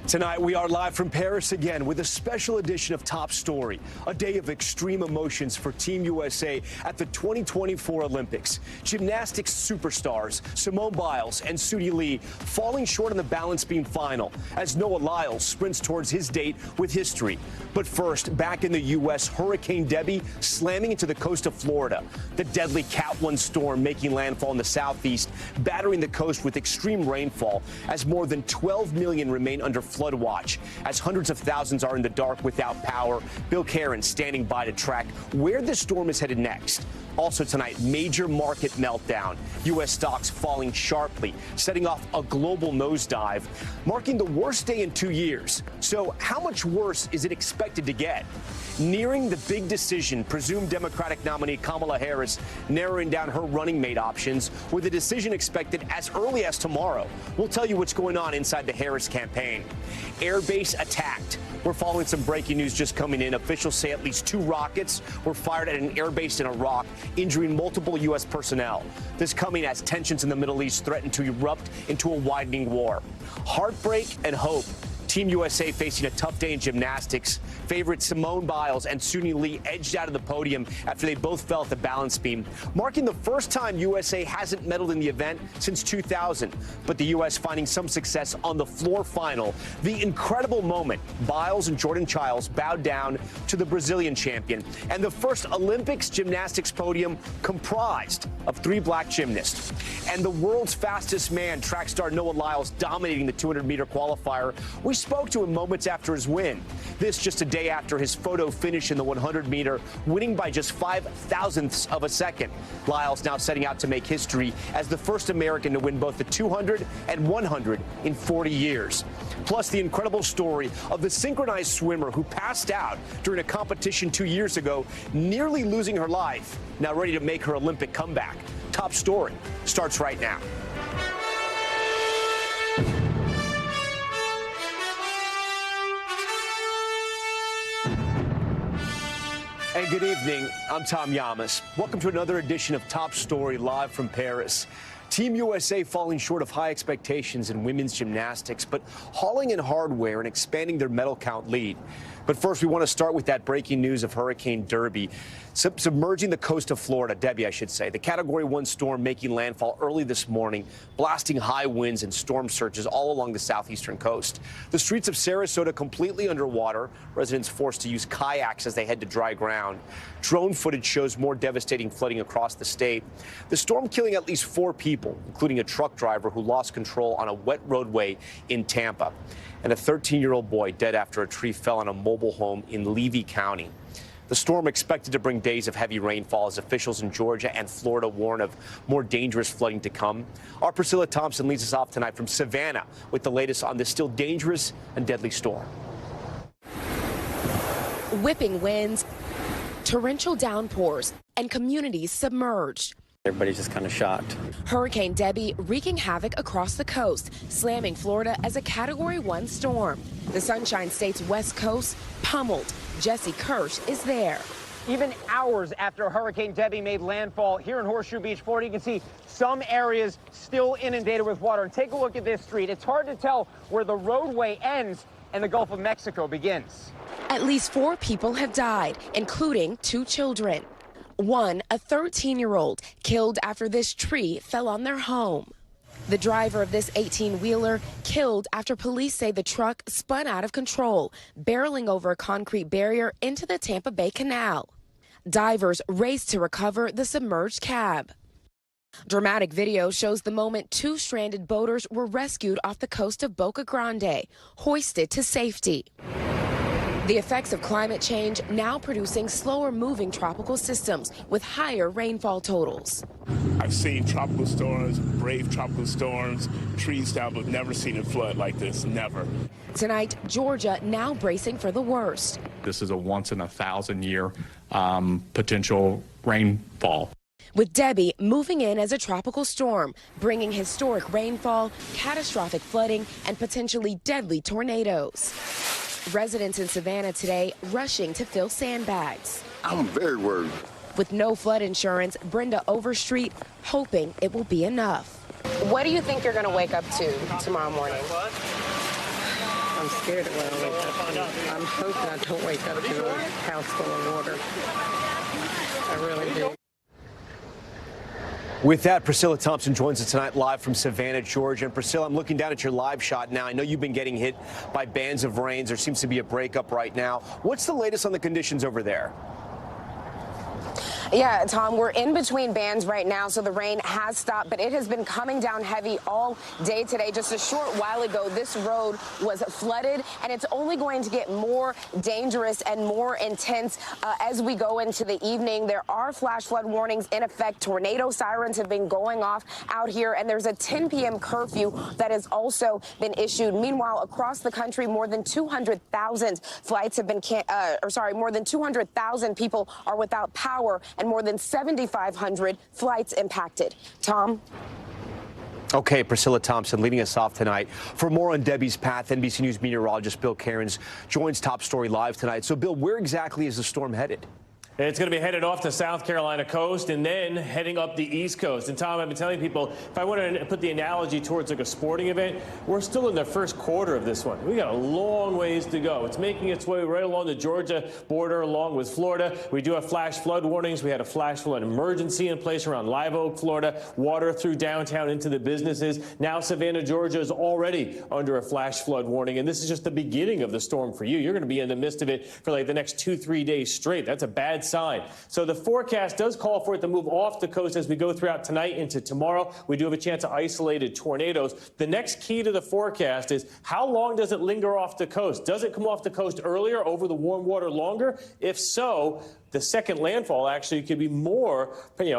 Tonight, we are live from Paris again with a special edition of Top Story, a day of extreme emotions for Team USA at the 2024 Olympics. Gymnastics superstars Simone Biles and Suni Lee falling short on the balance beam final as Noah Lyles sprints towards his date with history. But first, back in the U.S., Hurricane Debby slamming into the coast of Florida. The deadly Cat 1 storm making landfall in the southeast, battering the coast with extreme rainfall as more than 12 million remain under flood watch, as hundreds of thousands are in the dark without power. Bill Karen standing by to track where the storm is headed next. Also tonight, major market meltdown. U.S. stocks falling sharply, setting off a global nosedive, marking the worst day in 2 years. So how much worse is it expected to get? Nearing the big decision, presumed Democratic nominee Kamala Harris narrowing down her running mate options, with a decision expected as early as tomorrow. We'll tell you what's going on inside the Harris campaign. Airbase attacked. We're following some breaking news just coming in. Officials say at least 2 rockets were fired at an airbase in Iraq, injuring multiple U.S. personnel. This coming as tensions in the Middle East threaten to erupt into a widening war. Heartbreak and hope. Team USA facing a tough day in gymnastics. Favorites Simone Biles and Suni Lee edged out of the podium after they both fell at the balance beam, marking the first time USA hasn't medaled in the event since 2000. But the U.S. finding some success on the floor final. The incredible moment, Biles and Jordan Childs bowed down to the Brazilian champion, and the first Olympics gymnastics podium comprised of 3 black gymnasts. And the world's fastest man, track star Noah Lyles, dominating the 200-meter qualifier. We spoke to him moments after his win. This just a day after his photo finish in the 100-meter, winning by just 5/1000ths of a second. Lyles now setting out to make history as the first American to win both the 200 and 100 in 40 years. Plus, the incredible story of the synchronized swimmer who passed out during a competition 2 years ago, nearly losing her life, now ready to make her Olympic comeback. Top Story starts right now. And good evening, I'm Tom Llamas. Welcome to another edition of Top Story live from Paris. Team USA falling short of high expectations in women's gymnastics, but hauling in hardware and expanding their medal count lead. But first, we want to start with that breaking news of Hurricane Debby submerging the coast of Florida, Debby, I should say. The Category 1 storm making landfall early this morning, blasting high winds and storm surges all along the southeastern coast. The streets of Sarasota completely underwater, residents forced to use kayaks as they head to dry ground. Drone footage shows more devastating flooding across the state. The storm killing at least 4 people, including a truck driver who lost control on a wet roadway in Tampa, and a 13-year-old boy dead after a tree fell on a mobile home in Levy County. The storm expected to bring days of heavy rainfall as officials in Georgia and Florida warn of more dangerous flooding to come. Our Priscilla Thompson leads us off tonight from Savannah with the latest on this still dangerous and deadly storm. Whipping winds, torrential downpours, and communities submerged. Everybody's just kind of shocked. Hurricane Debby wreaking havoc across the coast, slamming Florida as a Category 1 storm. The Sunshine State's west coast pummeled. Jesse Kirsch is there. Even hours after Hurricane Debby made landfall here in Horseshoe Beach, Florida, you can see some areas still inundated with water. And take a look at this street. It's hard to tell where the roadway ends and the Gulf of Mexico begins. At least 4 people have died, including 2 children. One, a 13-year-old, killed after this tree fell on their home. The driver of this 18-wheeler killed after police say the truck spun out of control, barreling over a concrete barrier into the Tampa Bay Canal. Divers raced to recover the submerged cab. Dramatic video shows the moment 2 stranded boaters were rescued off the coast of Boca Grande, hoisted to safety. The effects of climate change now producing slower moving tropical systems with higher rainfall totals. I've seen tropical storms, brave tropical storms, trees down, but never seen a flood like this, never. Tonight, Georgia now bracing for the worst. This is a once in a 1,000-year potential rainfall. With Debby moving in as a tropical storm, bringing historic rainfall, catastrophic flooding, and potentially deadly tornadoes. Residents in Savannah today rushing to fill sandbags. I'm very worried. With no flood insurance, Brenda Overstreet hoping it will be enough. What do you think you're going to wake up to tomorrow morning? I'm scared of when I wake up. I'm hoping I don't wake up to a house full of water. I really do. With that, Priscilla Thompson joins us tonight live from Savannah, Georgia. And Priscilla, I'm looking down at your live shot now. I know you've been getting hit by bands of rains. There seems to be a breakup right now. What's the latest on the conditions over there? Yeah, Tom, we're in between bands right now, so the rain has stopped, but it has been coming down heavy all day today. Just a short while ago, this road was flooded, and it's only going to get more dangerous and more intense as we go into the evening. There are flash flood warnings in effect. Tornado sirens have been going off out here, and there's a 10 p.m. curfew that has also been issued. Meanwhile, across the country, more than 200,000 flights have been more than 200,000 people are without power, and more than 7,500 flights impacted. Tom? Okay, Priscilla Thompson leading us off tonight. For more on Debbie's path, NBC News meteorologist Bill Cairns joins Top Story Live tonight. So, Bill, where exactly is the storm headed? It's going to be headed off the South Carolina coast and then heading up the East Coast. And, Tom, I've been telling people, if I want to put the analogy towards like a sporting event, we're still in the first quarter of this one. We got a long ways to go. It's making its way right along the Georgia border, along with Florida. We do have flash flood warnings. We had a flash flood emergency in place around Live Oak, Florida. Water through downtown into the businesses. Now Savannah, Georgia is already under a flash flood warning. And this is just the beginning of the storm for you. You're going to be in the midst of it for like the next 2-3 days straight. That's a bad sign. So the forecast does call for it to move off the coast as we go throughout tonight into tomorrow. We do have a chance of isolated tornadoes. The next key to the forecast is how long does it linger off the coast? Does it come off the coast earlier, over the warm water longer? If so, the second landfall actually could be more,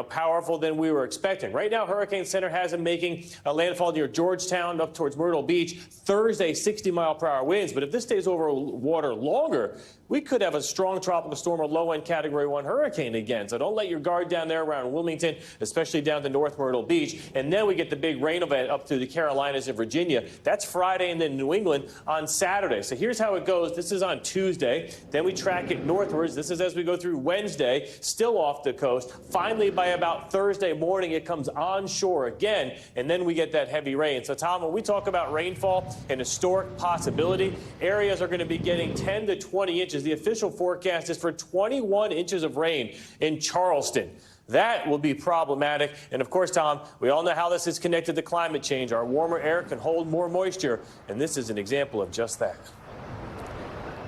powerful than we were expecting. Right now, Hurricane Center has it making a landfall near Georgetown up towards Myrtle Beach. Thursday, 60-mile-per-hour winds. But if this stays over water longer, we could have a strong tropical storm or low-end Category 1 hurricane again. So don't let your guard down there around Wilmington, especially down to North Myrtle Beach. And then we get the big rain event up through the Carolinas and Virginia. That's Friday, and then New England on Saturday. So here's how it goes. This is on Tuesday. Then we track it northwards. This is as we go through Wednesday, still off the coast. Finally, by about Thursday morning, it comes onshore again, and then we get that heavy rain. So, Tom, when we talk about rainfall, an historic possibility, areas are going to be getting 10 to 20 inches. The official forecast is for 21 inches of rain in Charleston. That will be problematic. And, of course, Tom, we all know how this is connected to climate change. Our warmer air can hold more moisture, and this is an example of just that.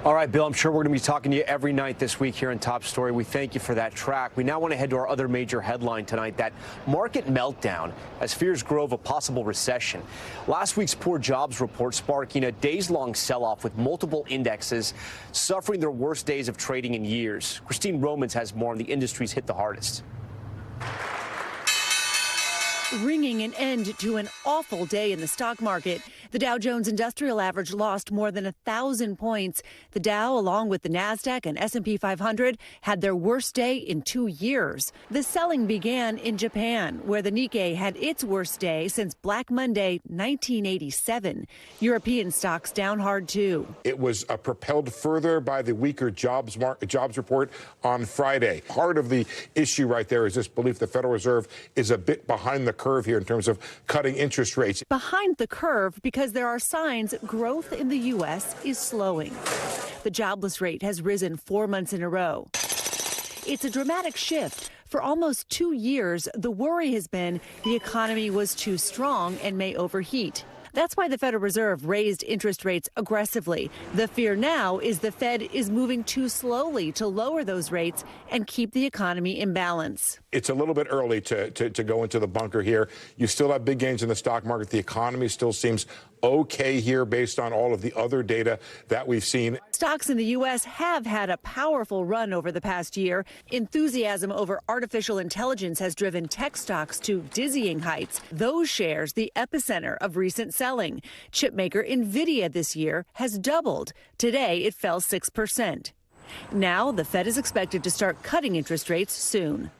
All right, Bill, I'm sure we're going to be talking to you every night this week here on Top Story. We thank you for that track. We now want to head to our other major headline tonight, that market meltdown as fears grow of a possible recession. Last week's poor jobs report sparking a days-long sell-off with multiple indexes suffering their worst days of trading in years. Christine Romans has more on the industries hit the hardest. Ringing an end to an awful day in the stock market. The Dow Jones Industrial Average lost more than 1,000 points. The Dow, along with the NASDAQ and S&P 500, had their worst day in 2 years. The selling began in Japan, where the Nikkei had its worst day since Black Monday 1987. European stocks down hard, too. It was propelled further by the weaker jobs report on Friday. Part of the issue right there is this belief the Federal Reserve is a bit behind the curve here in terms of cutting interest rates. Behind the curve because there are signs growth in the U.S. is slowing. The jobless rate has risen 4 months in a row. It's a dramatic shift. For almost 2 years, the worry has been the economy was too strong and may overheat. That's why the Federal Reserve raised interest rates aggressively. The fear now is the Fed is moving too slowly to lower those rates and keep the economy in balance. It's a little bit early to go into the bunker here. You still have big gains in the stock market. The economy still seems okay here based on all of the other data that we've seen. Stocks in the U.S. have had a powerful run over the past year. Enthusiasm over artificial intelligence has driven tech stocks to dizzying heights. Those shares the epicenter of recent selling. Chipmaker Nvidia this year has doubled. Today it fell 6%. Now the Fed is expected to start cutting interest rates soon.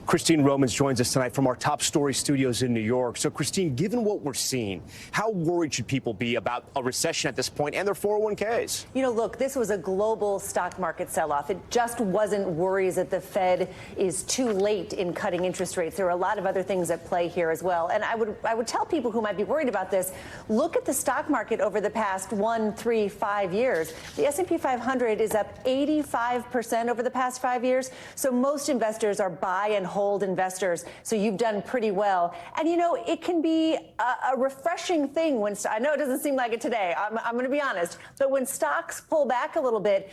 Christine Romans joins us tonight from our top story studios in New York. So, Christine, given what we're seeing, how worried should people be about a recession at this point and their 401ks? You know, look, this was a global stock market sell-off. It just wasn't worries that the Fed is too late in cutting interest rates. There are a lot of other things at play here as well. And I would tell people who might be worried about this, look at the stock market over the past 1, 3, 5 years. The S&P 500 is up 85% over the past 5 years. So most investors are buy and hold investors. So you've done pretty well. And, you know, it can be a refreshing thing when I know it doesn't seem like it today. I'm going to be honest. But when stocks pull back a little bit,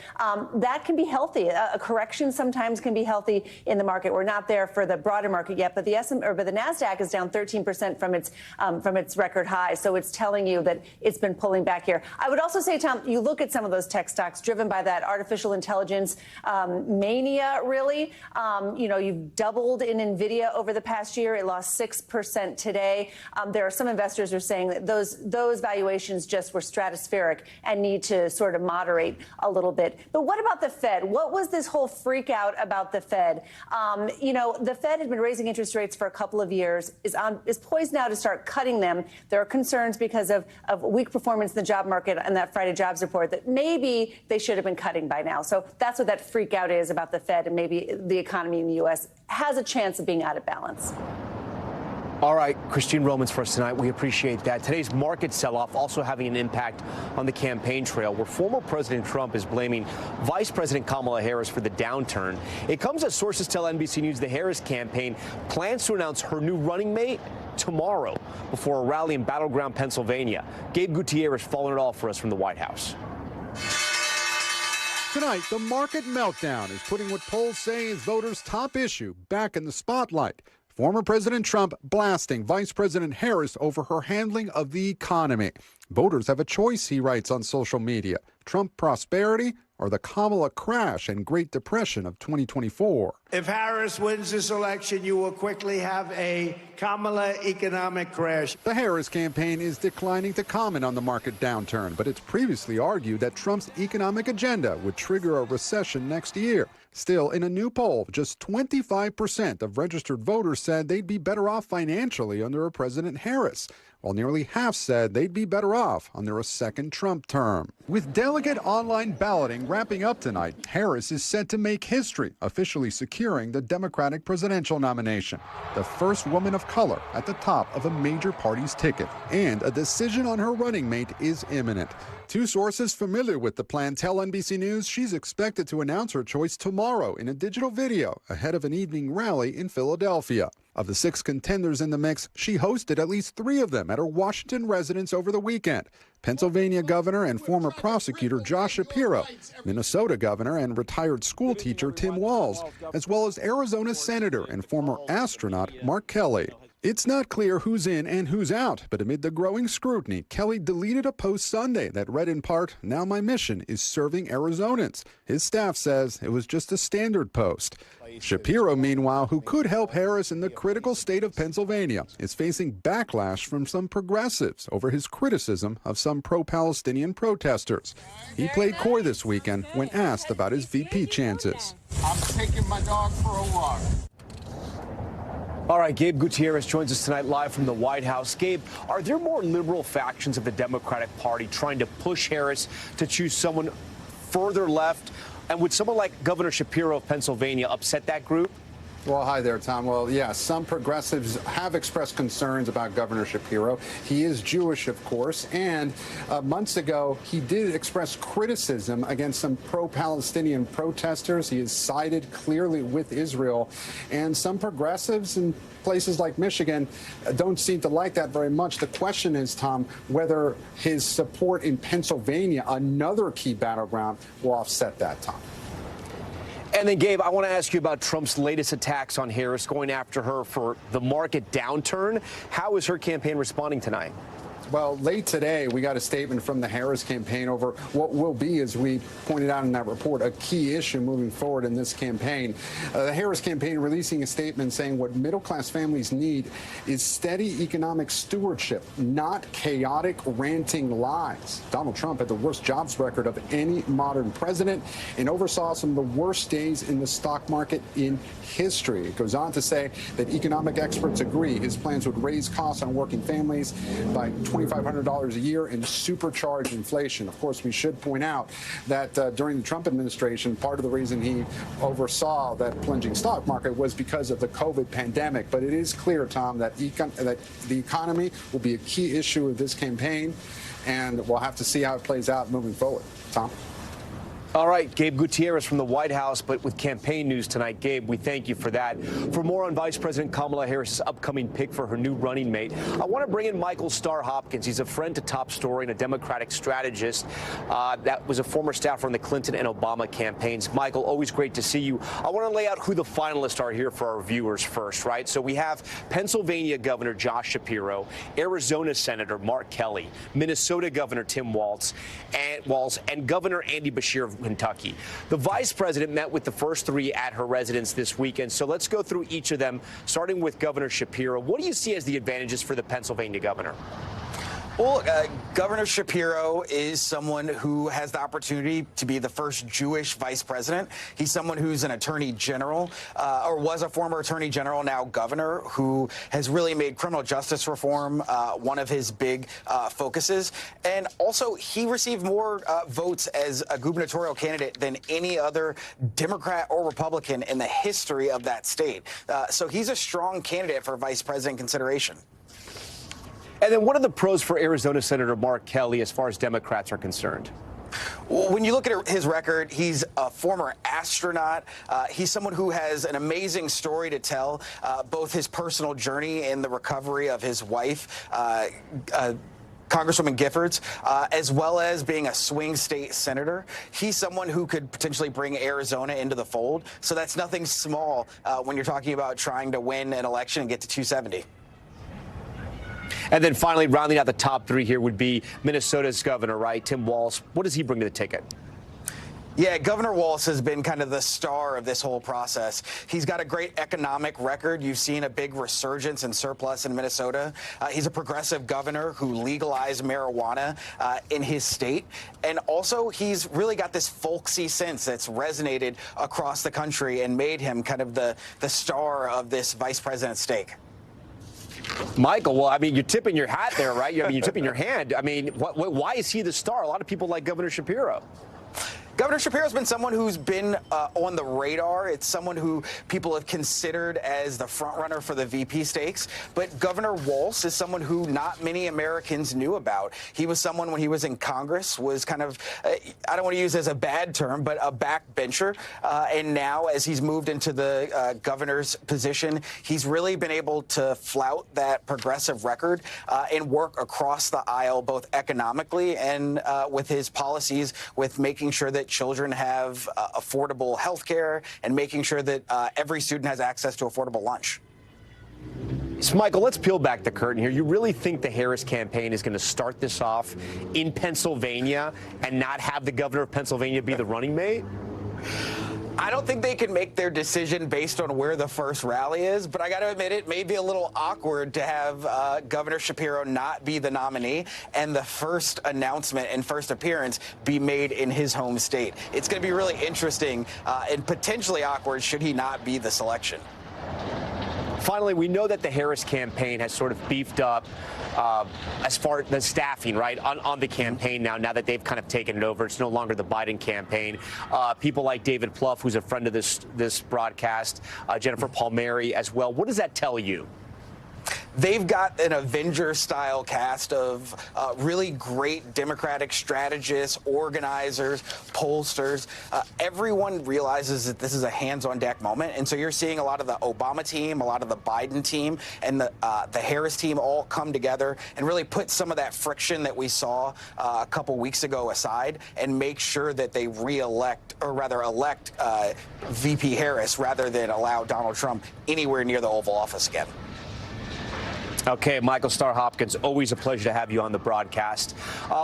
that can be healthy. A correction sometimes can be healthy in the market. We're not there for the broader market yet, but the NASDAQ is down 13% from its record high. So it's telling you that it's been pulling back here. I would also say, Tom, you look at some of those tech stocks driven by that artificial intelligence mania, really. You know, you've doubled in NVIDIA over the past year. It lost 6% today. There are some investors who are saying that those valuations just were stratospheric and need to sort of moderate a little bit. But what about the Fed? What was this whole freak out about the Fed? You know, the Fed has been raising interest rates for a couple of years, is poised now to start cutting them. There are concerns because of weak performance in the job market and that Friday jobs report that maybe they should have been cutting by now. So that's what that freak out is about the Fed, and maybe the economy in the U.S. has a chance of being out of balance. All right, Christine Romans for us tonight. We appreciate that. Today's market sell-off also having an impact on the campaign trail, where former President Trump is blaming Vice President Kamala Harris for the downturn. It comes as sources tell NBC News the Harris campaign plans to announce her new running mate tomorrow before a rally in battleground Pennsylvania. Gabe Gutierrez following it all for us from the White House. Tonight, the market meltdown is putting what polls say is voters' top issue back in the spotlight. Former President Trump blasting Vice President Harris over her handling of the economy. Voters have a choice, he writes on social media. Trump prosperity or the Kamala crash and Great Depression of 2024. If Harris wins this election, you will quickly have a Kamala economic crash. The Harris campaign is declining to comment on the market downturn, but it's previously argued that Trump's economic agenda would trigger a recession next year. Still, in a new poll, just 25% of registered voters said they'd be better off financially under a President Harris, while nearly half said they'd be better off under a second Trump term. With delegate online balloting wrapping up tonight, Harris is set to make history, officially securing the Democratic presidential nomination. The first woman of color at the top of a major party's ticket. And a decision on her running mate is imminent. Two sources familiar with the plan tell NBC News she's expected to announce her choice tomorrow in a digital video ahead of an evening rally in Philadelphia. Of the 6 contenders in the mix, she hosted at least 3 of them at her Washington residence over the weekend. Pennsylvania Governor and former prosecutor Josh Shapiro, Minnesota Governor and retired school teacher Tim Walz, as well as Arizona Senator and former astronaut Mark Kelly. It's not clear who's in and who's out, but amid the growing scrutiny, Kelly deleted a post Sunday that read in part, "Now my mission is serving Arizonans." His staff says it was just a standard post. Shapiro, meanwhile, who could help Harris in the critical state of Pennsylvania, is facing backlash from some progressives over his criticism of some pro-Palestinian protesters. He played coy this weekend when asked about his VP chances. I'm taking my dog for a walk. All right, Gabe Gutierrez joins us tonight live from the White House. Gabe, are there more liberal factions of the Democratic Party trying to push Harris to choose someone further left? And would someone like Governor Shapiro of Pennsylvania upset that group? Well, hi there, Tom. Well, yeah, some progressives have expressed concerns about Governor Shapiro. He is Jewish, of course, and months ago, he did express criticism against some pro-Palestinian protesters. He is sided clearly with Israel, and some progressives in places like Michigan don't seem to like that very much. The question is, Tom, whether his support in Pennsylvania, another key battleground, will offset that, Tom. And then, Gabe, I want to ask you about Trump's latest attacks on Harris, going after her for the market downturn. How is her campaign responding tonight? Well, late today, we got a statement from the Harris campaign over what will be, as we pointed out in that report, a key issue moving forward in this campaign. The Harris campaign releasing a statement saying what middle-class families need is steady economic stewardship, not chaotic, ranting lies. Donald Trump had the worst jobs record of any modern president and oversaw some of the worst days in the stock market in history. It goes on to say that economic experts agree his plans would raise costs on working families by $2,500 a year and supercharge inflation. Of course, we should point out that during the Trump administration, part of the reason he oversaw that plunging stock market was because of the COVID pandemic. But it is clear, Tom, that the economy will be a key issue of this campaign, and we'll have to see how it plays out moving forward. Tom? All right, Gabe Gutierrez from the White House, but with campaign news tonight. Gabe, we thank you for that. For more on Vice President Kamala Harris's upcoming pick for her new running mate, I want to bring in Michael Starr Hopkins. He's a friend to Top Story and a Democratic strategist that was a former staffer on the Clinton and Obama campaigns. Michael, always great to see you. I want to lay out who the finalists are here for our viewers first, right? So we have Pennsylvania Governor Josh Shapiro, Arizona Senator Mark Kelly, Minnesota Governor Tim Walz, and Governor Andy Beshear of Kentucky. The vice president met with the first three at her residence this weekend. So let's go through each of them, starting with Governor Shapiro. What do you see as the advantages for the Pennsylvania governor? Well, Governor Shapiro is someone who has the opportunity to be the first Jewish vice president. He's someone who's an attorney general, or was a former attorney general, now governor, who has really made criminal justice reform one of his big focuses. And also, he received more votes as a gubernatorial candidate than any other Democrat or Republican in the history of that state. So he's a strong candidate for vice president consideration. And then what are the pros for Arizona Senator Mark Kelly as far as Democrats are concerned? Well, when you look at his record, he's a former astronaut. He's someone who has an amazing story to tell, both his personal journey and the recovery of his wife, Congresswoman Giffords, as well as being a swing state senator. He's someone who could potentially bring Arizona into the fold. So that's nothing small when you're talking about trying to win an election and get to 270. And then finally, rounding out the top three here would be Minnesota's governor, right? Tim Walz. What does he bring to the ticket? Yeah, Governor Walz has been kind of the star of this whole process. He's got a great economic record. You've seen a big resurgence in surplus in Minnesota. He's a progressive governor who legalized marijuana in his state. And also, he's really got this folksy sense that's resonated across the country and made him kind of the star of this vice president's stake. Michael, well, I mean, you're tipping your hat there, right? I mean, you're tipping your hand. I mean, why is he the star? A lot of people like Governor Shapiro. Governor Shapiro's been someone who's been on the radar. It's someone who people have considered as the frontrunner for the VP stakes. But Governor Walz is someone who not many Americans knew about. He was someone when he was in Congress was kind of, I don't want to use as a bad term, but a backbencher. And now as he's moved into the governor's position, he's really been able to flout that progressive record and work across the aisle, both economically and with his policies, with making sure that children have affordable health care and making sure that every student has access to affordable lunch. So, Michael, let's peel back the curtain here. You really think the Harris campaign is going to start this off in Pennsylvania and not have the governor of Pennsylvania be the running mate? I don't think they can make their decision based on where the first rally is, but I got to admit it may be a little awkward to have Governor Shapiro not be the nominee and the first announcement and first appearance be made in his home state. It's going to be really interesting and potentially awkward should he not be the selection. Finally, we know that the Harris campaign has sort of beefed up as far as the staffing, right, on the campaign now that they've kind of taken it over. It's no longer the Biden campaign. People like David Plouffe, who's a friend of this broadcast, Jennifer Palmieri as well. What does that tell you? They've got an Avenger-style cast of really great Democratic strategists, organizers, pollsters. Everyone realizes that this is a hands-on-deck moment, and so you're seeing a lot of the Obama team, a lot of the Biden team, and the Harris team all come together and really put some of that friction that we saw a couple weeks ago aside and make sure that they elect VP Harris rather than allow Donald Trump anywhere near the Oval Office again. Okay, Michael Starr Hopkins, always a pleasure to have you on the broadcast.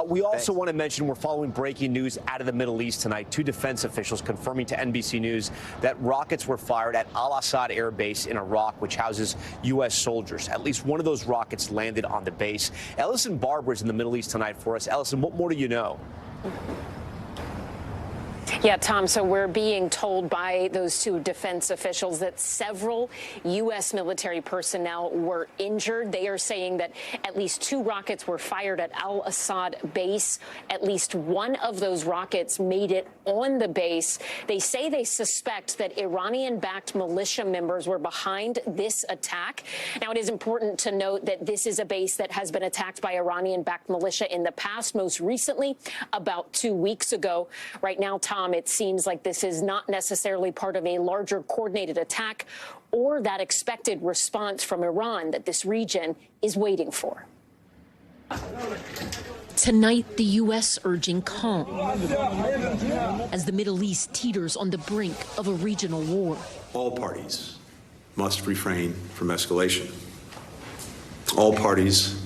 We also want to mention we're following breaking news out of the Middle East tonight. 2 defense officials confirming to NBC News that rockets were fired at Al-Assad Air Base in Iraq, which houses U.S. soldiers. At least one of those rockets landed on the base. Ellison Barber is in the Middle East tonight for us. Ellison, what more do you know? Yeah, Tom, so we're being told by those 2 defense officials that several U.S. military personnel were injured. They are saying that at least 2 rockets were fired at Al-Assad base. At least one of those rockets made it on the base. They say they suspect that Iranian-backed militia members were behind this attack. Now, it is important to note that this is a base that has been attacked by Iranian-backed militia in the past, most recently about 2 weeks ago. Right now, Tom, it seems like this is not necessarily part of a larger coordinated attack or that expected response from Iran that this region is waiting for. Tonight, the U.S. urging calm as the Middle East teeters on the brink of a regional war. All parties must refrain from escalation. All parties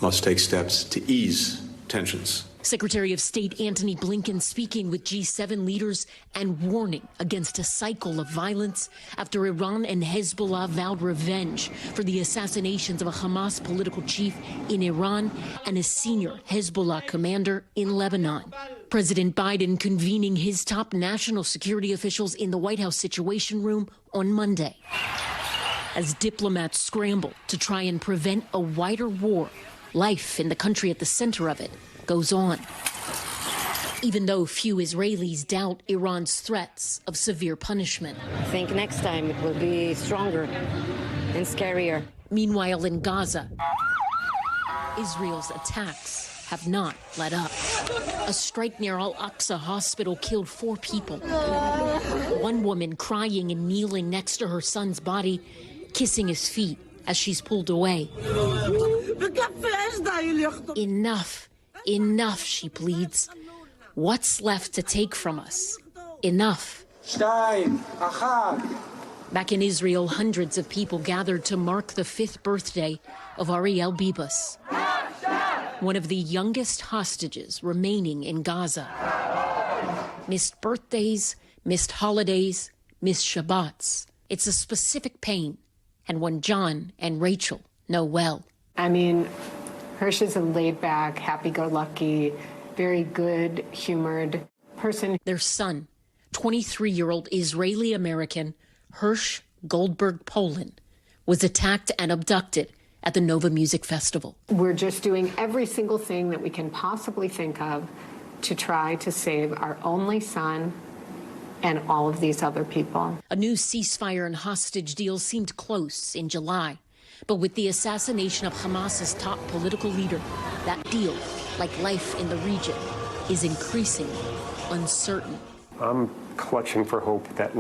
must take steps to ease tensions. Secretary of State Antony Blinken speaking with G7 leaders and warning against a cycle of violence after Iran and Hezbollah vowed revenge for the assassinations of a Hamas political chief in Iran and a senior Hezbollah commander in Lebanon. President Biden convening his top national security officials in the White House Situation Room on Monday as diplomats scramble to try and prevent a wider war. Life in the country at the center of it goes on, even though few Israelis doubt Iran's threats of severe punishment. I think next time it will be stronger and scarier. Meanwhile, in Gaza, Israel's attacks have not let up. A strike near Al-Aqsa Hospital killed 4 people. One woman crying and kneeling next to her son's body, kissing his feet as she's pulled away. Enough. Enough, she pleads. What's left to take from us? Enough. Back in Israel, hundreds of people gathered to mark the 5th birthday of Ariel Bibas, one of the youngest hostages remaining in Gaza. Missed birthdays, missed holidays, missed Shabbats. It's a specific pain, and one John and Rachel know well. I mean, Hirsch is a laid-back, happy-go-lucky, very good-humored person. Their son, 23-year-old Israeli-American Hirsch Goldberg Poland, was attacked and abducted at the Nova Music Festival. We're just doing every single thing that we can possibly think of to try to save our only son and all of these other people. A new ceasefire and hostage deal seemed close in July. But with the assassination of Hamas's top political leader, that deal, like life in the region, is increasingly uncertain. I'm clutching for hope that,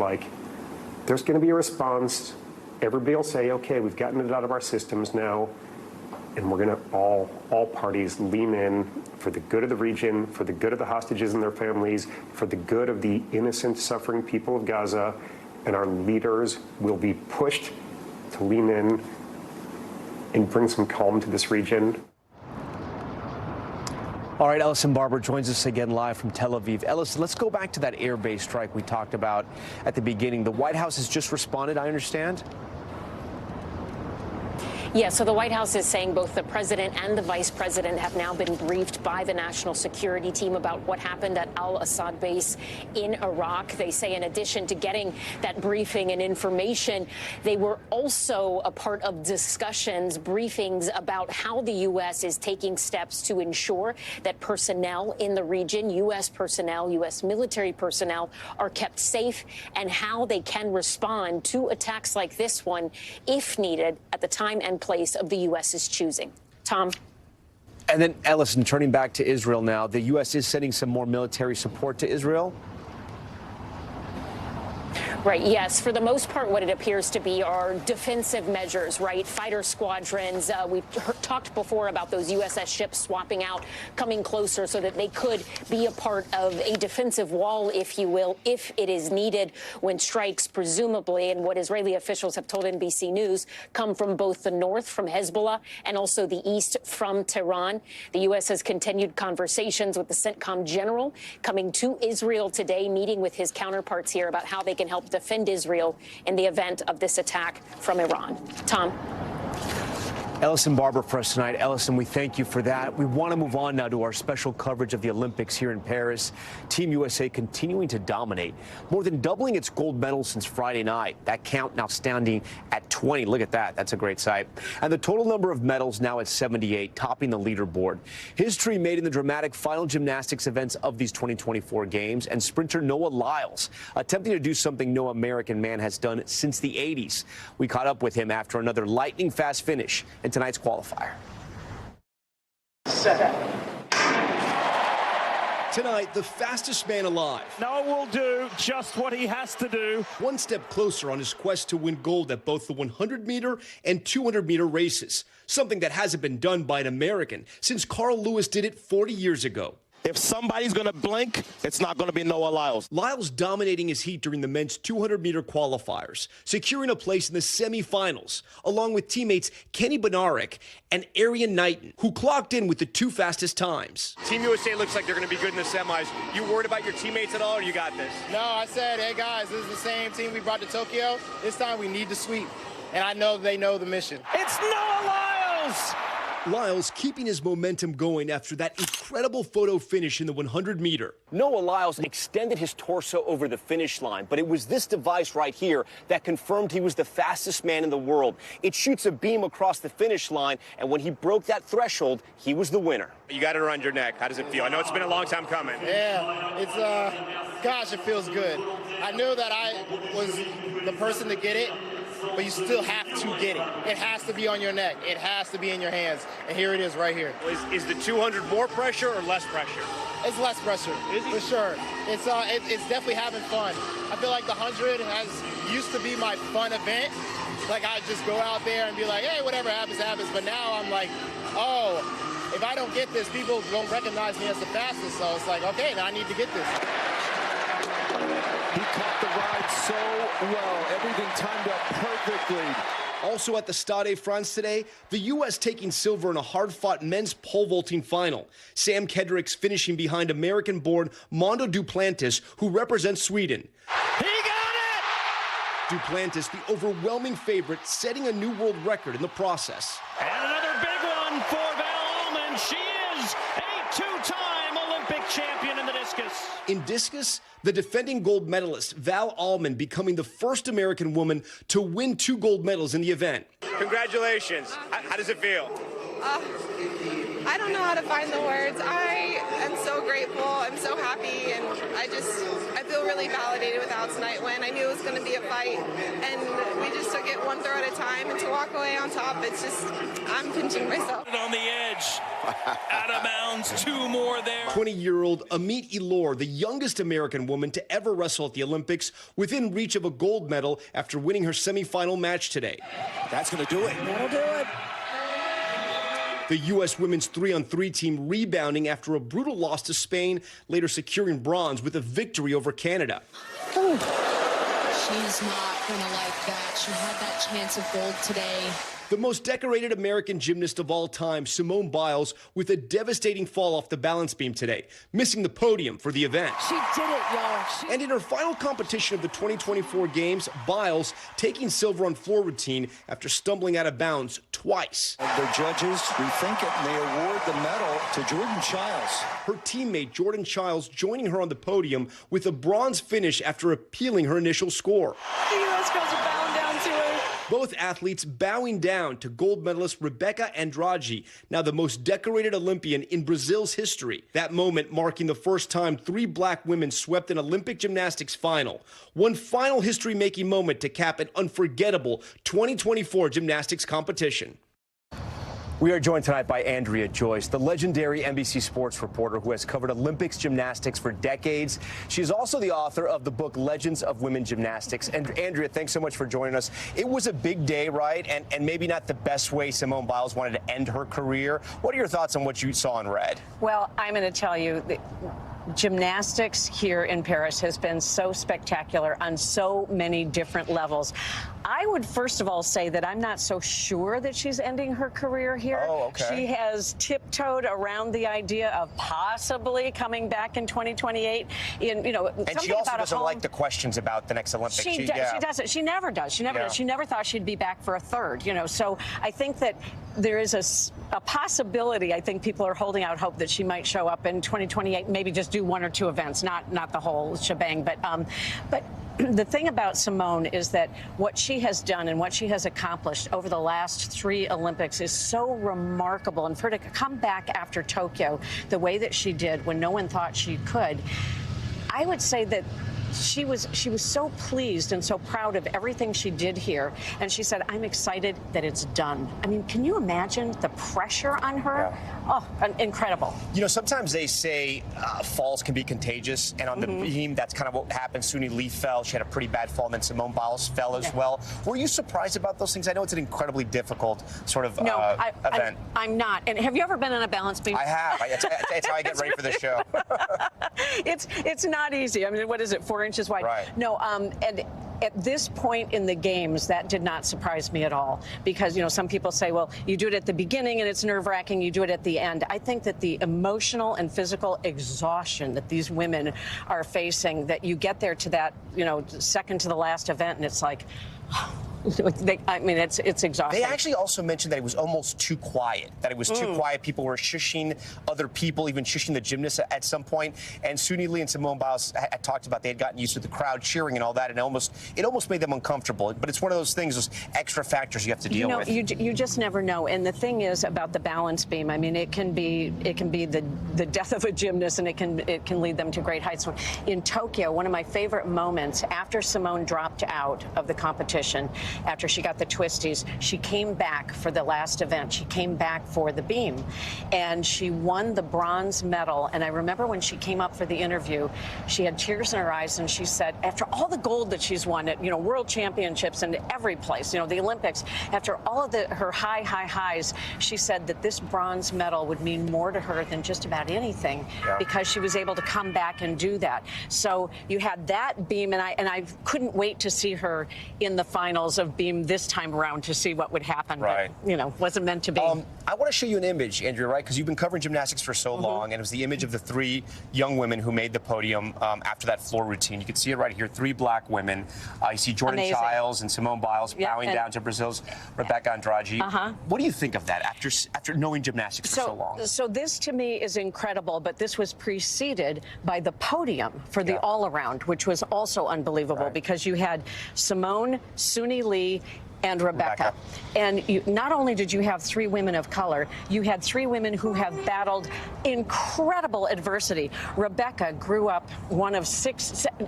there's going to be a response. Everybody will say, okay, we've gotten it out of our systems now, and we're going to all parties lean in for the good of the region, for the good of the hostages and their families, for the good of the innocent, suffering people of Gaza, and our leaders will be pushed to lean in and bring some calm to this region. All right, Ellison Barber joins us again live from Tel Aviv. Ellison, let's go back to that air base strike we talked about at the beginning. The White House has just responded, I understand? Yeah, so the White House is saying both the president and the vice president have now been briefed by the national security team about what happened at Al-Assad base in Iraq. They say in addition to getting that briefing and information, they were also a part of discussions, briefings about how the U.S. is taking steps to ensure that personnel in the region, U.S. personnel, U.S. military personnel, are kept safe and how they can respond to attacks like this one, if needed, at the time and place of the U.S.'s choosing. Tom? And then, Ellison, turning back to Israel now, the U.S. is sending some more military support to Israel? Right, yes. For the most part, what it appears to be are defensive measures, right? Fighter squadrons. We talked before about those USS ships swapping out, coming closer so that they could be a part of a defensive wall, if you will, if it is needed when strikes, presumably, and what Israeli officials have told NBC News, come from both the north, from Hezbollah, and also the east from Tehran. The U.S. has continued conversations with the CENTCOM general coming to Israel today, meeting with his counterparts here about how they can help defend Israel in the event of this attack from Iran. Tom. Ellison Barber for us tonight. Ellison, we thank you for that. We want to move on now to our special coverage of the Olympics here in Paris. Team USA continuing to dominate, more than doubling its gold medals since Friday night. That count now standing at 20. Look at that. That's a great sight. And the total number of medals now at 78, topping the leaderboard. History made in the dramatic final gymnastics events of these 2024 games, and sprinter Noah Lyles attempting to do something no American man has done since the 80s. We caught up with him after another lightning-fast finish in tonight's qualifier. Tonight, the fastest man alive. Noah will do just what he has to do. One step closer on his quest to win gold at both the 100-meter and 200-meter races, something that hasn't been done by an American since Carl Lewis did it 40 years ago. If somebody's going to blink, it's not going to be Noah Lyles. Lyles dominating his heat during the men's 200-meter qualifiers, securing a place in the semifinals, along with teammates Kenny Bednarek and Arian Knighton, who clocked in with the two fastest times. Team USA looks like they're going to be good in the semis. You worried about your teammates at all, or you got this? No, I said, hey, guys, this is the same team we brought to Tokyo. This time we need to sweep, and I know they know the mission. It's Noah Lyles! Lyles keeping his momentum going after that incredible photo finish in the 100-meter. Noah Lyles extended his torso over the finish line, but it was this device right here that confirmed he was the fastest man in the world. It shoots a beam across the finish line, and when he broke that threshold, he was the winner. You got it around your neck. How does it feel? I know it's been a long time coming. Yeah, it's, gosh, it feels good. I knew that I was the person to get it, but you still have to get it. It has to be on your neck. It has to be in your hands. And here it is right here. Is the 200 more pressure or less pressure? It's less pressure, for sure. It's definitely having fun. I feel like the 100 used to be my fun event. Like, I just go out there and be like, hey, whatever happens, happens. But now I'm like, oh, if I don't get this, people don't recognize me as the fastest. So it's like, okay, now I need to get this. He caught the ride so well. Everything timed up perfectly. Also at the Stade France today, the U.S. taking silver in a hard-fought men's pole vaulting final. Sam Kedricks finishing behind American-born Mondo Duplantis, who represents Sweden. He got it! Duplantis, the overwhelming favorite, setting a new world record in the process. And another big one for Val Allman. She is a two-time Olympic champion in the discus. In discus, the defending gold medalist, Val Allman, becoming the first American woman to win 2 gold medals in the event. Congratulations. How does it feel? I don't know how to find the words. I am so grateful. I'm so happy, and I feel really validated with how tonight went. I knew it was going to be a fight, and we just took it one throw at a time, and to walk away on top, it's just, I'm pinching myself. On the edge, out of bounds, 2 more there. 20-year-old Amit Elor, the youngest American woman to ever wrestle at the Olympics, within reach of a gold medal after winning her semifinal match today. That's going to do it. That'll do it. The U.S. women's 3-on-3 team rebounding after a brutal loss to Spain, later securing bronze with a victory over Canada. She's not going to like that. She had that chance of gold today. The most decorated American gymnast of all time, Simone Biles, with a devastating fall off the balance beam today, missing the podium for the event. She did it, y'all. And in her final competition of the 2024 Games, Biles taking silver on floor routine after stumbling out of bounds twice. The judges rethink it, and they award the medal to Jordan Childs. Her teammate, Jordan Childs, joining her on the podium with a bronze finish after appealing her initial score. The U.S. girls are bowing down to her. Both athletes bowing down to gold medalist Rebecca Andrade, now the most decorated Olympian in Brazil's history. That moment marking the first time 3 black women swept an Olympic gymnastics final. One final history-making moment to cap an unforgettable 2024 gymnastics competition. We are joined tonight by Andrea Joyce, the legendary NBC Sports reporter who has covered Olympics gymnastics for decades. She is also the author of the book Legends of Women Gymnastics. And Andrea, thanks so much for joining us. It was a big day, right? And maybe not the best way Simone Biles wanted to end her career. What are your thoughts on what you saw and read? Well, I'm going to tell you that gymnastics here in Paris has been so spectacular on so many different levels. I would first of all say that I'm not so sure that she's ending her career here. Oh, okay. She has tiptoed around the idea of possibly coming back in 2028. And she also doesn't like the questions about the next Olympics. She doesn't. She never does. She never does. She never thought she'd be back for a third. So I think that there is a possibility. I think people are holding out hope that she might show up in 2028, maybe just do one or two events, not the whole shebang. But the thing about Simone is that what she has done and what she has accomplished over the last 3 Olympics is so remarkable. And for her to come back after Tokyo the way that she did when no one thought she could, I would say that she was so pleased and so proud of everything she did here. And she said, I'm excited that it's done. I mean, can you imagine the pressure on her? Yeah. Oh, incredible. Sometimes they say falls can be contagious. And on the beam, that's kind of what happened. Suni Lee fell. She had a pretty bad fall. And then Simone Biles fell as well. Were you surprised about those things? I know it's an incredibly difficult sort of event. I'm not. And have you ever been on a balance beam? I have. It's how I get ready for the show. It's not easy. I mean, what is it, 4 inches wide? Right. No, and at this point in the games, that did not surprise me at all. Because, some people say, well, you do it at the beginning and it's nerve-wracking. You do it at the end. I think that the emotional and physical exhaustion that these women are facing, that you get there to that, second to the last event, and it's like, it's exhausting. They actually also mentioned that it was almost too quiet, that it was too quiet. People were shushing other people, even shushing the gymnasts at some point. And Suni Lee and Simone Biles had talked about they had gotten used to the crowd cheering and all that, and it almost made them uncomfortable. But it's one of those things, those extra factors you have to deal with. You just never know. And the thing is about the balance beam, I mean, it can be the death of a gymnast, and it can lead them to great heights. In Tokyo, one of my favorite moments after Simone dropped out of the competition, after she got the twisties, she came back for the last event. She came back for the beam, and she won the bronze medal. And I remember when she came up for the interview, she had tears in her eyes, and she said, after all the gold that she's won at, world championships and every place, the Olympics, after all of her highs, she said that this bronze medal would mean more to her than just about anything, because she was able to come back and do that. So you had that beam, and I couldn't wait to see her in the finals of beam this time around to see what would happen. Right. But, wasn't meant to be. I want to show you an image, Andrea, right? Because you've been covering gymnastics for so long, and it was the image of the 3 young women who made the podium after that floor routine. You can see it right here, 3 black women. You see Jordan Childs and Simone Biles bowing down to Brazil's Rebecca Andrade. What do you think of that after knowing gymnastics for so long? So this to me is incredible, but this was preceded by the podium for the all-around, which was also unbelievable, because you had Simone, Suni Lee, and Rebecca. And not only did you have 3 women of color, you had 3 women who have battled incredible adversity. Rebecca grew up one of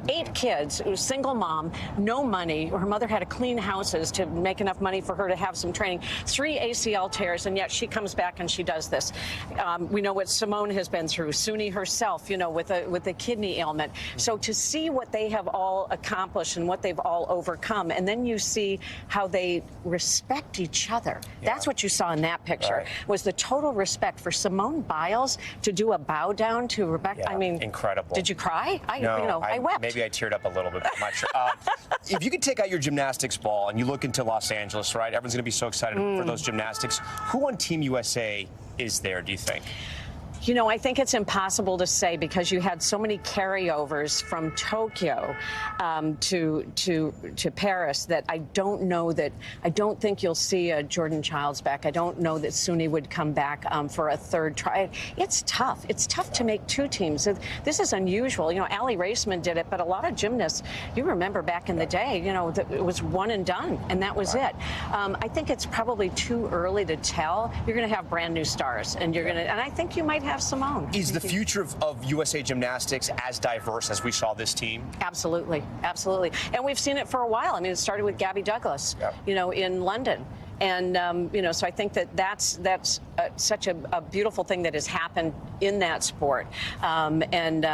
8 kids, was single mom, no money. Her mother had to clean houses to make enough money for her to have some training. 3 ACL tears, and yet she comes back and she does this. We know what Simone has been through. Suni herself, with a kidney ailment. So to see what they have all accomplished and what they've all overcome, and then you see how they respect each other. That's what you saw in that picture, was the total respect for Simone Biles to do a bow down to Rebecca. I mean, incredible. Did you cry? No, I wept. Maybe I teared up a little bit, but I'm not sure. If you could take out your gymnastics ball and you look into Los Angeles, right? Everyone's going to be so excited for those gymnastics. Who on Team USA is there, do you think? I think it's impossible to say, because you had so many carryovers from Tokyo to Paris that I don't think you'll see a Jordan Childs back. I don't know that Suni would come back for a third try. It's tough. It's tough to make 2 teams. This is unusual. Allie Raceman did it, but a lot of gymnasts, you remember back in the day, it was one and done, and that was it. I think it's probably too early to tell. You're going to have brand new stars, and and I think you might have Simone. Is the future of USA Gymnastics as diverse as we saw this team? Absolutely. Absolutely. And we've seen it for a while. I mean, it started with Gabby Douglas, in London. And, you know, so I think that that's such a beautiful thing that has happened in that sport. And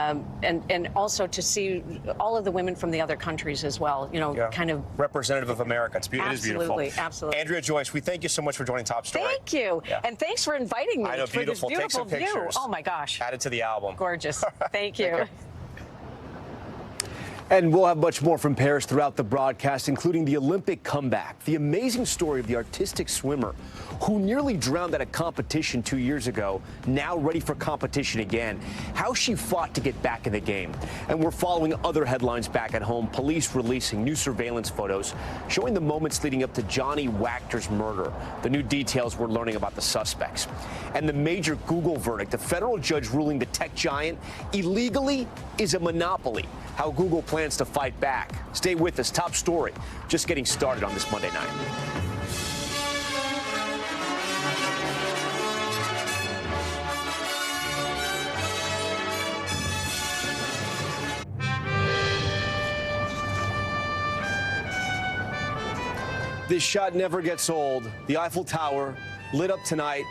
also to see all of the women from the other countries as well, you know, kind of representative of America. It is beautiful. Absolutely. Andrea Joyce, we thank you so much for joining Top Story. Thank you. Yeah. And thanks for inviting me I know, for beautiful. this beautiful Take some view. pictures. Oh, my gosh. Add it to the album. Gorgeous. Thank you. And we'll have much more from Paris throughout the broadcast, including the Olympic comeback, the amazing story of the artistic swimmer who nearly drowned at a competition 2 years ago, now ready for competition again, how she fought to get back in the game. And we're following other headlines back at home, police releasing new surveillance photos showing the moments leading up to Johnny Wachter's murder, the new details we're learning about the suspects, and the major Google verdict, a federal judge ruling the tech giant illegally is a monopoly. How Google plans to fight back. Stay with us. Top Story just getting started on this Monday night. This shot never gets old. The Eiffel Tower lit up tonight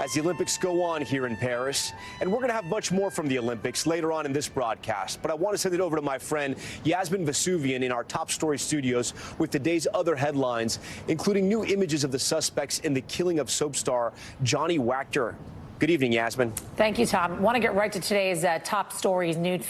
as the Olympics go on here in Paris. And we're going to have much more from the Olympics later on in this broadcast. But I want to send it over to my friend Yasmin Vesuvian in our Top Story studios with today's other headlines, including new images of the suspects in the killing of soap star Johnny Wachter. Good evening, Yasmin. Thank you, Tom. Want to get right to today's Top Stories news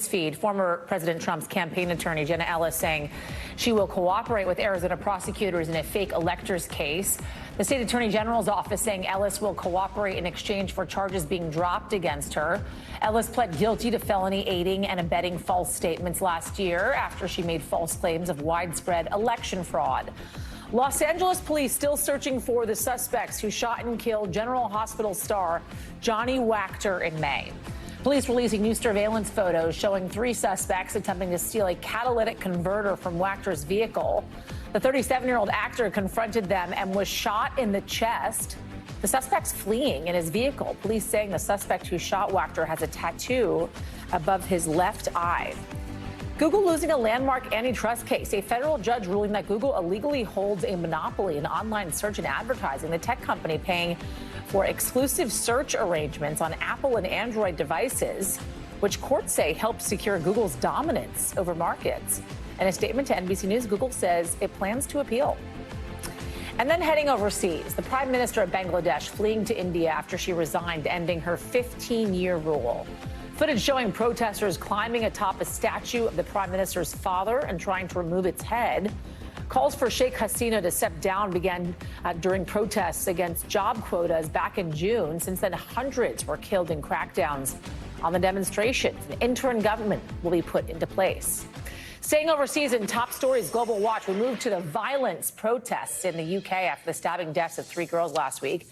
feed. Former President Trump's campaign attorney, Jenna Ellis, saying she will cooperate with Arizona prosecutors in a fake electors case. The state attorney general's office saying Ellis will cooperate in exchange for charges being dropped against her. Ellis pled guilty to felony aiding and abetting false statements last year after she made false claims of widespread election fraud. Los Angeles police still searching for the suspects who shot and killed General Hospital star Johnny Wachter in May. Police releasing new surveillance photos showing 3 suspects attempting to steal a catalytic converter from Wachter's vehicle. The 37-year-old actor confronted them and was shot in the chest. The suspect's fleeing in his vehicle. Police saying the suspect who shot Wachter has a tattoo above his left eye. Google losing a landmark antitrust case. A federal judge ruling that Google illegally holds a monopoly in online search and advertising. The tech company paying for exclusive search arrangements on Apple and Android devices, which courts say helped secure Google's dominance over markets. In a statement to NBC News, Google says it plans to appeal. And then heading overseas, the Prime Minister of Bangladesh fleeing to India after she resigned, ending her 15-year rule. Footage showing protesters climbing atop a statue of the prime minister's father and trying to remove its head. Calls for Sheikh Hasina to step down began during protests against job quotas back in June. Since then, hundreds were killed in crackdowns on the demonstrations. An interim government will be put into place. Staying overseas in Top Stories Global Watch, we move to the violence protests in the UK after the stabbing deaths of 3 girls last week.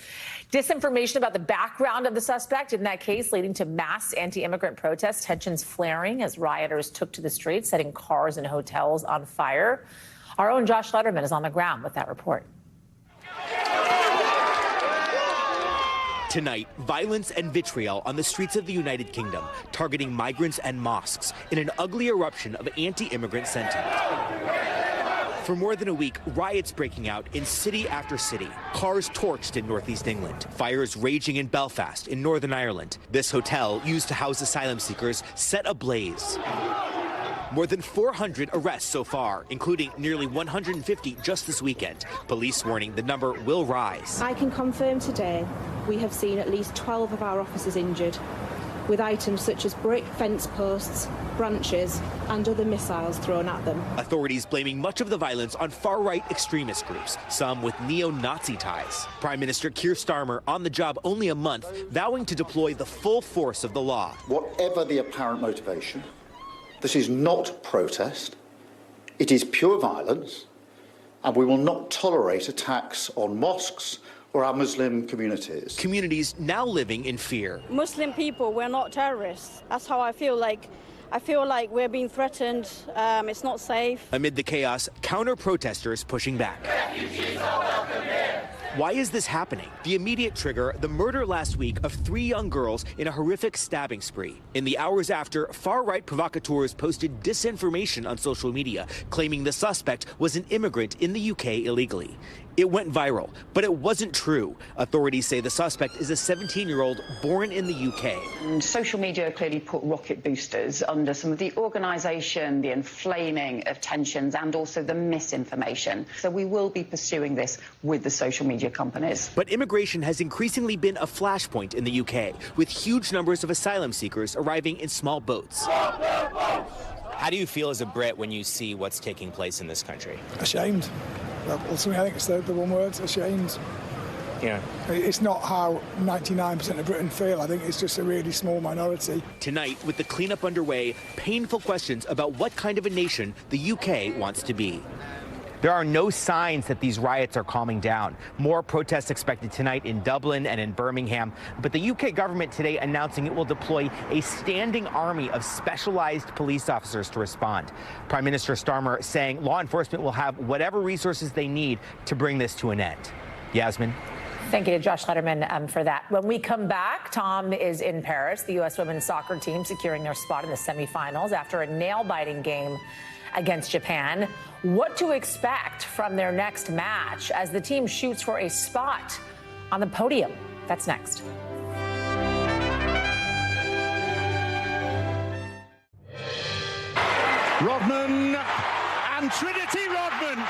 Disinformation about the background of the suspect in that case leading to mass anti-immigrant protests, tensions flaring as rioters took to the streets, setting cars and hotels on fire. Our own Josh Letterman is on the ground with that report. Tonight, violence and vitriol on the streets of the United Kingdom, targeting migrants and mosques in an ugly eruption of anti-immigrant sentiment. For more than a week, riots breaking out in city after city, cars torched in northeast England, fires raging in Belfast in Northern Ireland. This hotel, used to house asylum seekers, set ablaze. More than 400 arrests so far, including nearly 150 just this weekend. Police warning the number will rise. I can confirm today we have seen at least 12 of our officers injured, with items such as brick fence posts, branches and other missiles thrown at them. Authorities blaming much of the violence on far-right extremist groups, some with neo-Nazi ties. Prime Minister Keir Starmer on the job only a month, vowing to deploy the full force of the law. Whatever the apparent motivation, this is not protest, it is pure violence, and we will not tolerate attacks on mosques or our Muslim communities. Communities now living in fear. Muslim people, we're not terrorists. That's how I feel like. I feel like we're being threatened. It's not safe. Amid the chaos, counter-protesters pushing back. Refugees are welcome here. Why is this happening? The immediate trigger, the murder last week of 3 young girls in a horrific stabbing spree. In the hours after, far-right provocateurs posted disinformation on social media, claiming the suspect was an immigrant in the UK illegally. It went viral, but it wasn't true. Authorities say the suspect is a 17-year-old born in the UK. And social media clearly put rocket boosters under some of the organisation, the inflaming of tensions and also the misinformation. So we will be pursuing this with the social media companies. But immigration has increasingly been a flashpoint in the UK, with huge numbers of asylum seekers arriving in small boats. How do you feel as a Brit when you see what's taking place in this country? Ashamed. Ultimately, I think it's the one word, ashamed. Yeah. It's not how 99% of Britain feel. I think it's just a really small minority. Tonight, with the cleanup underway, painful questions about what kind of a nation the UK wants to be. There are no signs that these riots are calming down. More protests expected tonight in Dublin and in Birmingham. But the UK government today announcing it will deploy a standing army of specialized police officers to respond. Prime Minister Starmer saying law enforcement will have whatever resources they need to bring this to an end. Yasmin. Thank you to Josh Letterman for that. When we come back, Tom is in Paris. The U.S. women's soccer team securing their spot in the semifinals after a nail-biting game against Japan. What to expect from their next match as the team shoots for a spot on the podium? That's next. Rodman and Trinity Rodman.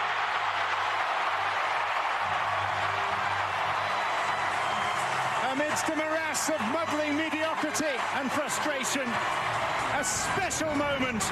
Amidst a morass of muddling mediocrity and frustration, a special moment.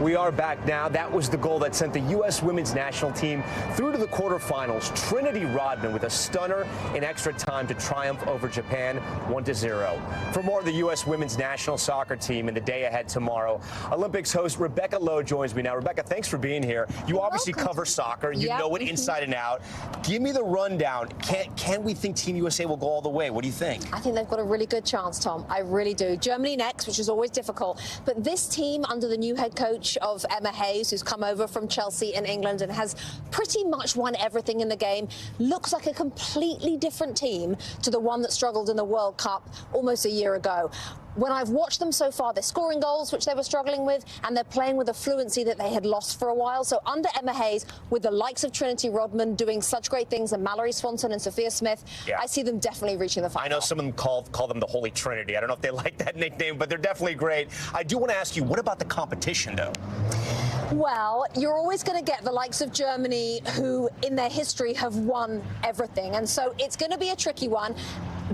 We are back now. That was the goal that sent the U.S. women's national team through to the quarterfinals. Trinity Rodman with a stunner in extra time to triumph over Japan 1-0. For more of the U.S. women's national soccer team in the day ahead tomorrow, Olympics host Rebecca Lowe joins me now. Rebecca, thanks for being here. You obviously cover soccer. You know it inside and out. Give me the rundown. Can we think Team USA will go all the way? What do you think? I think they've got a really good chance, Tom. I really do. Germany next, which is always difficult. But this team under the new head coach of Emma Hayes, who's come over from Chelsea in England and has pretty much won everything in the game, looks like a completely different team to the one that struggled in the World Cup almost a year ago. When I've watched them so far, they're scoring goals, which they were struggling with, and they're playing with a fluency that they had lost for a while. So under Emma Hayes, with the likes of Trinity Rodman doing such great things, and Mallory Swanson and Sophia Smith, I see them definitely reaching the final. I know some of them call them the Holy Trinity. I don't know if they like that nickname, but they're definitely great. I do want to ask you, what about the competition, though? Well, you're always going to get the likes of Germany, who in their history have won everything. And so it's going to be a tricky one.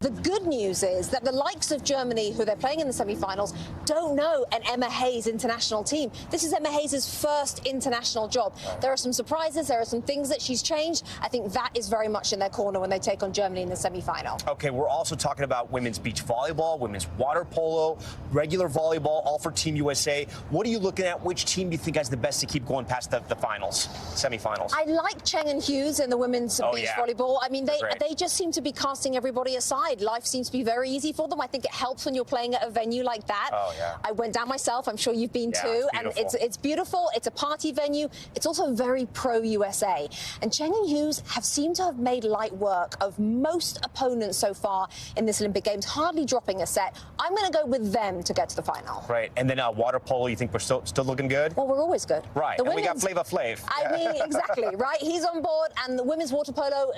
The good news is that the likes of Germany, who they're playing in the semi-finals, don't know an Emma Hayes international team. This is Emma Hayes' first international job. There are some surprises. There are some things that she's changed. I think that is very much in their corner when they take on Germany in the semi-final. Okay, we're also talking about women's beach volleyball, women's water polo, regular volleyball, all for Team USA. What are you looking at? Which team do you think has the best to keep going past the finals, semi-finals? I like Cheng and Hughes in the women's beach volleyball. I mean, they just seem to be casting everybody aside. Life seems to be very easy for them. I think it helps when you're playing at a venue like that. Oh, yeah. I went down myself. I'm sure you've been too. And it's beautiful. It's a party venue. It's also very pro-USA. And Cheng and Hughes have seemed to have made light work of most opponents so far in this Olympic Games, hardly dropping a set. I'm going to go with them to get to the final. Right. And then water polo, you think we're still looking good? Well, we're always good. Right. And we got Flava Flav. I mean, exactly, right? He's on board, and the women's water polo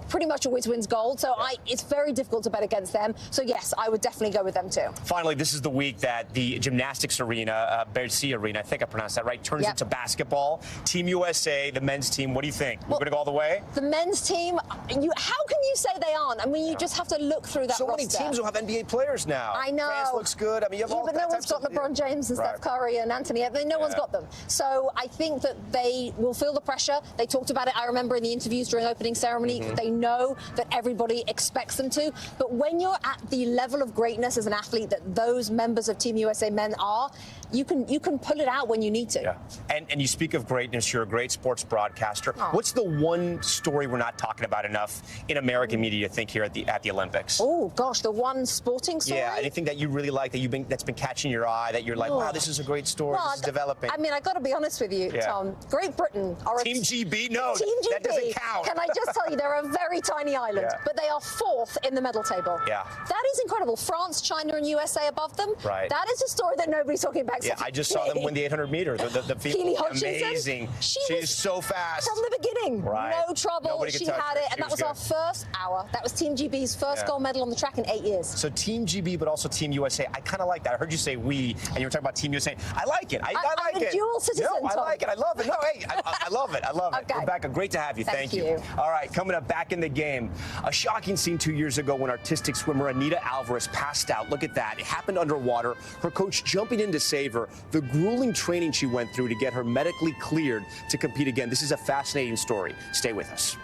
pretty much always wins gold. So it's very difficult to bet against them. So, yes, I would definitely go with them, too. Finally, this is the week that the gymnastics arena, Bercy Arena, I think I pronounced that right, turns into basketball. Team USA, the men's team, what do you think? We're going to go all the way? The men's team, how can you say they aren't? I mean, you just have to look through that roster. So many teams will have NBA players now. I know. France looks good. I mean, you have all but no one's got LeBron James and Steph Curry and Anthony. No one's got them. So I think that they will feel the pressure. They talked about it, I remember, in the interviews during opening ceremony. They know that everybody expects them to. But when you're at the level of greatness as an athlete that those members of Team USA men are, you can pull it out when you need to. Yeah. And you speak of greatness. You're a great sports broadcaster. What's the one story we're not talking about enough in American media, you think, here at the Olympics? Oh, gosh, the one sporting story? Yeah, anything that you really like that's been catching your eye, that you're like, wow, this is a great story, this is developing. I mean, I got to be honest with you, Tom. Great Britain are Team GB? No, Team GB, that doesn't count. Can I just tell you, they're a very tiny island, but they are 4th in the medal table. Yeah. That is incredible. France, China, and USA above them. Right. That is a story that nobody's talking about, Yeah, I just saw them win the 800 meter. The female, amazing. She's so fast. From the beginning, right. No trouble. She had it, and that was our first hour. That was Team GB's first gold medal on the track in 8 years. So Team GB, but also Team USA. I kind of like that. I heard you say we, and you were talking about Team USA. I like it. I like it. I'm a dual citizen, No, I Tom. like it. I love it. No, hey, I love it. I love it. Okay. Rebecca, great to have you. Thank you. All right, coming up, back in the game. A shocking scene 2 years ago when artistic swimmer Anita Alvarez passed out. Look at that. It happened underwater. Her coach jumping in to save her. The grueling training she went through to get her medically cleared to compete again. This is a fascinating story. Stay with us.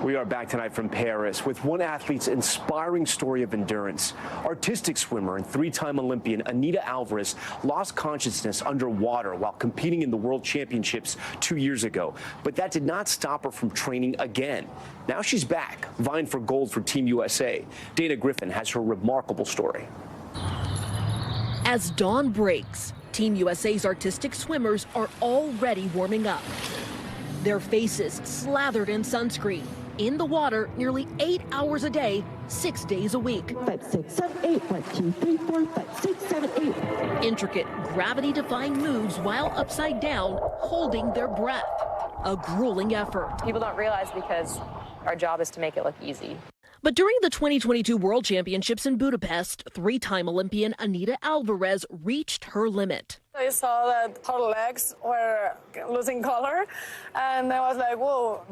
We are back tonight from Paris with one athlete's inspiring story of endurance. Artistic swimmer and three-time Olympian Anita Alvarez lost consciousness underwater while competing in the World Championships 2 years ago. But that did not stop her from training again. Now she's back, vying for gold for Team USA. Dana Griffin has her remarkable story. As dawn breaks, Team USA's artistic swimmers are already warming up. Their faces slathered in sunscreen. In the water nearly 8 hours a day, 6 days a week. 5, 6, 7, 8. 1, 2, 3, 4, 5, 6, 7, 8. Intricate, gravity-defying moves while upside down, holding their breath. A grueling effort. People don't realize because our job is to make it look easy. But during the 2022 World Championships in Budapest, three-time Olympian Anita Alvarez reached her limit. I saw that her legs were losing color, and I was like, whoa.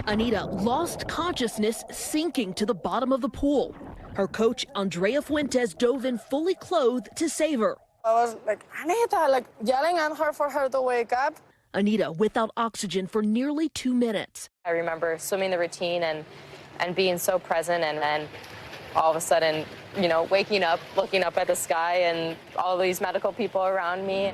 Anita lost consciousness, sinking to the bottom of the pool. Her coach, Andrea Fuentes, dove in fully clothed to save her. I was like, Anita, like yelling at her for her to wake up. Anita without oxygen for nearly 2 minutes. I remember swimming the routine and being so present, and then all of a sudden, you know, waking up, looking up at the sky and all these medical people around me.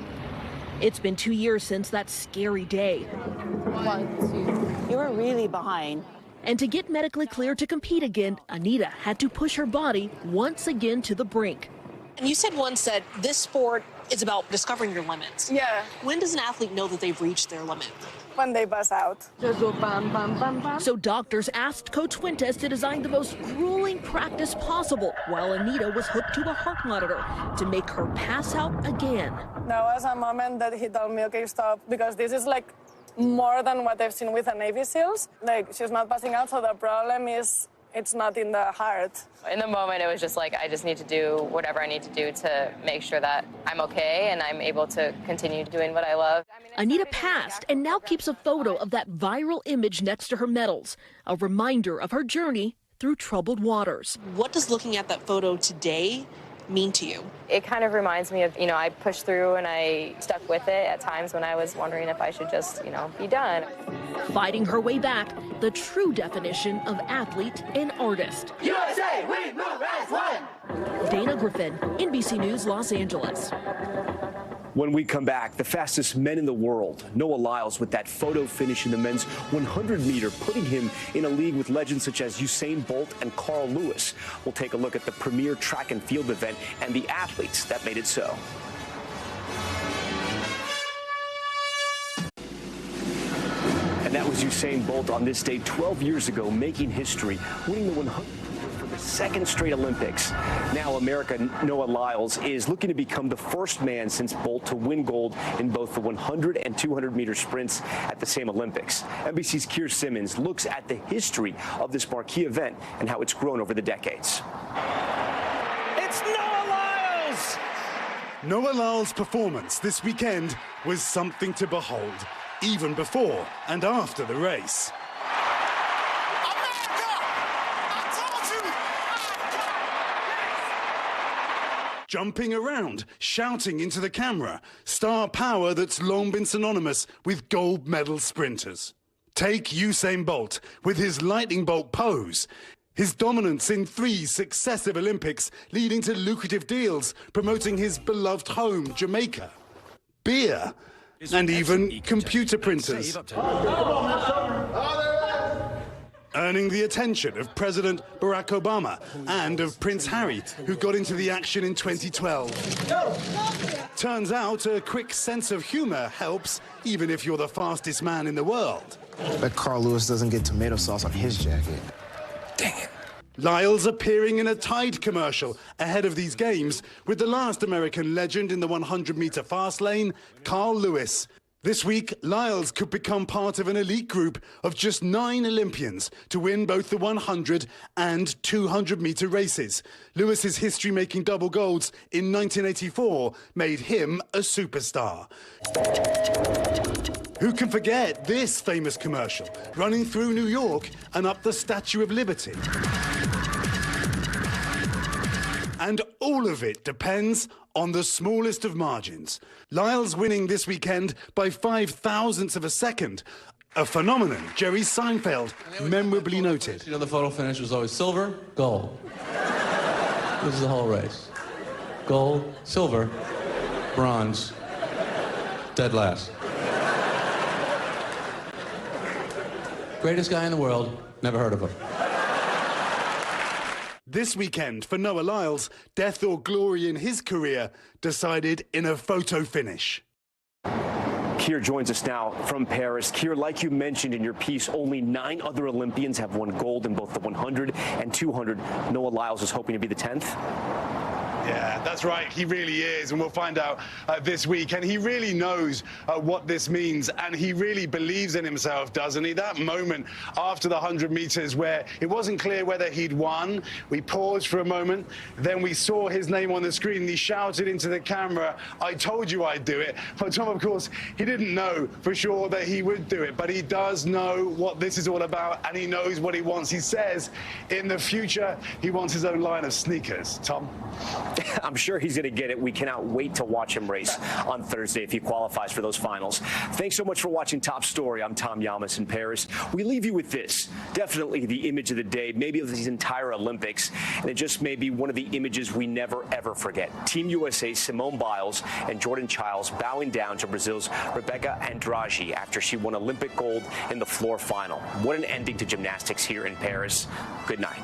It's been 2 years since that scary day. 1, 2. You were really behind. And to get medically cleared to compete again, Anita had to push her body once again to the brink. And you said once that this sport is about discovering your limits. Yeah. When does an athlete know that they've reached their limit? When they bust out. Just go bam, bam, bam, bam. So doctors asked Coach Fuentes to design the most grueling practice possible while Anita was hooked to a heart monitor to make her pass out again. There was a moment that he told me, okay, stop, because this is like more than what I've seen with the Navy SEALs. Like, she's not passing out, so the problem is it's not in the heart. In the moment, it was just like, I just need to do whatever I need to do to make sure that I'm okay and I'm able to continue doing what I love. Anita passed and now keeps a photo of that viral image next to her medals, a reminder of her journey through troubled waters. What does looking at that photo today mean to you? It kind of reminds me of, you know, I pushed through and I stuck with it at times when I was wondering if I should just, you know, be done. Fighting her way back, the true definition of athlete and artist. USA, we move as one! Dana Griffin, NBC News, Los Angeles. When we come back, the fastest men in the world, Noah Lyles with that photo finish in the men's 100-meter, putting him in a league with legends such as Usain Bolt and Carl Lewis. We'll take a look at the premier track and field event and the athletes that made it so. And that was Usain Bolt on this day 12 years ago, making history, winning the 100 for the second straight Olympics. Now American Noah Lyles is looking to become the first man since Bolt to win gold in both the 100 and 200-meter sprints at the same Olympics. NBC's Keir Simmons looks at the history of this marquee event and how it's grown over the decades. It's Noah Lyles! Noah Lyles' performance this weekend was something to behold, even before and after the race. Jumping around, shouting into the camera, star power that's long been synonymous with gold medal sprinters. Take Usain Bolt with his lightning bolt pose, his dominance in 3 successive Olympics leading to lucrative deals promoting his beloved home, Jamaica, beer, and even computer printers. Earning the attention of President Barack Obama and of Prince Harry, who got into the action in 2012. Turns out a quick sense of humor helps, even if you're the fastest man in the world. Bet Carl Lewis doesn't get tomato sauce on his jacket. Dang it. Lyles appearing in a Tide commercial ahead of these games with the last American legend in the 100-meter fast lane, Carl Lewis. This week, Lyles could become part of an elite group of just 9 Olympians to win both the 100 and 200-meter races. Lewis's history-making double golds in 1984 made him a superstar. Who can forget this famous commercial running through New York and up the Statue of Liberty? And all of it depends on the smallest of margins. Lyles winning this weekend by 0.005 of a second. A phenomenon Jerry Seinfeld memorably noted. You know, the photo finish was always silver, gold. This is the whole race. Gold, silver, bronze, dead last. Greatest guy in the world, never heard of him. This weekend, for Noah Lyles, death or glory in his career decided in a photo finish. Keir joins us now from Paris. Keir, like you mentioned in your piece, only 9 other Olympians have won gold in both the 100 and 200. Noah Lyles is hoping to be the 10th. Yeah, that's right. He really is. And we'll find out this week. And he really knows what this means. And he really believes in himself, doesn't he? That moment after the 100 meters where it wasn't clear whether he'd won. We paused for a moment. Then we saw his name on the screen. And he shouted into the camera, "I told you I'd do it." But Tom, of course, he didn't know for sure that he would do it. But he does know what this is all about. And he knows what he wants. He says in the future, he wants his own line of sneakers. Tom? I'm sure he's going to get it. We cannot wait to watch him race on Thursday if he qualifies for those finals. Thanks so much for watching Top Story. I'm Tom Llamas in Paris. We leave you with this. Definitely the image of the day, maybe of these entire Olympics, and it just may be one of the images we never, ever forget. Team USA Simone Biles and Jordan Childs bowing down to Brazil's Rebecca Andrade after she won Olympic gold in the floor final. What an ending to gymnastics here in Paris. Good night.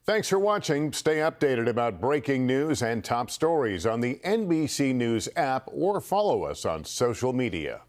Thanks for watching. Stay updated about breaking news and top stories on the NBC News app or follow us on social media.